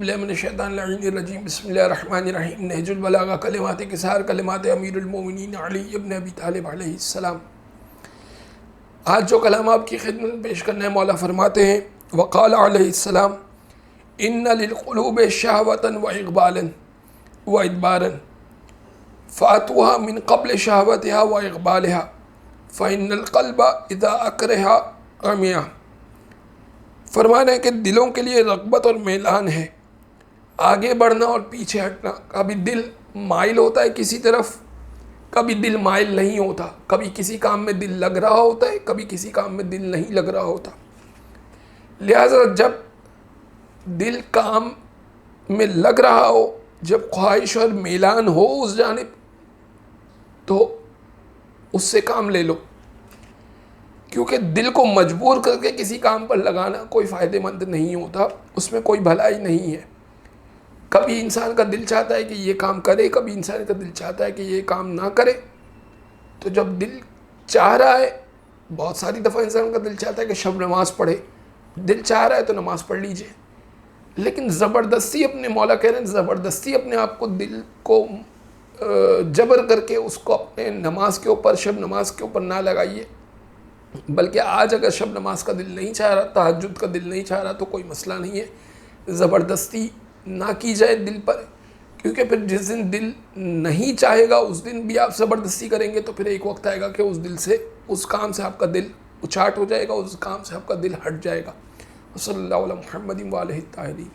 बिस्मिल्लाहिर्रहमानिर्रहीम बिस्मिल्लाहिर्रहमानिर्रहीम नहजुल बलागा कलिमात किसार कलिमात अमीरुल मोमिनीन अली इब्न अबी तालिब अलैहिस्सलाम। आज जो कलाम आपकी खिदमत में पेश करना है, मौला फरमाते हैं वक़ाल अलैहिस्सलाम इन्ना लिलक़ुलूबि शहवतन व इक़बालन व इदबारन फ़ातुहा मिन क़ब्ल शहवतिहा व इक़बालिहा फ़इन्नल क़ल्ब इज़ा अकरहा अमिया। फरमाना है कि दिलों के लिए रग़बत और मैलान है, आगे बढ़ना और पीछे हटना। कभी दिल माइल होता है किसी तरफ, कभी दिल माइल नहीं होता। कभी किसी काम में दिल लग रहा होता है, कभी किसी काम में दिल नहीं लग रहा होता। लिहाजा जब दिल काम में लग रहा हो, जब ख्वाहिश और मैलान हो उस जानिब, तो उससे काम ले लो, क्योंकि दिल को मजबूर करके किसी काम पर लगाना कोई फ़ायदेमंद नहीं होता, उसमें कोई भलाई नहीं है। कभी इंसान का दिल चाहता है कि ये काम करे, कभी इंसान का दिल चाहता है कि ये काम ना करे। तो जब दिल चाह रहा है, बहुत सारी दफ़ा इंसान का दिल चाहता है कि शब नमाज़ पढ़े, दिल चाह रहा है तो नमाज़ पढ़ लीजिए, लेकिन ज़बरदस्ती अपने मौला कह रहे हैं, ज़बरदस्ती अपने आप को, दिल को जबर करके उसको अपने नमाज के ऊपर, शब नमाज के ऊपर ना लगाइए। बल्कि आज अगर शब नमाज का दिल नहीं चाह रहा, तहज्जुद का दिल नहीं चाह रहा, तो कोई मसला नहीं है, ज़बरदस्ती ना की जाए दिल पर, क्योंकि फिर जिस दिन दिल नहीं चाहेगा उस दिन भी आप ज़बरदस्ती करेंगे तो फिर एक वक्त आएगा कि उस दिल से, उस काम से आपका दिल उचाट हो जाएगा, उस काम से आपका दिल हट जाएगा। सल्लल्लाहु अलैहि मुहम्मदिन व आलिहि ताहिरीन।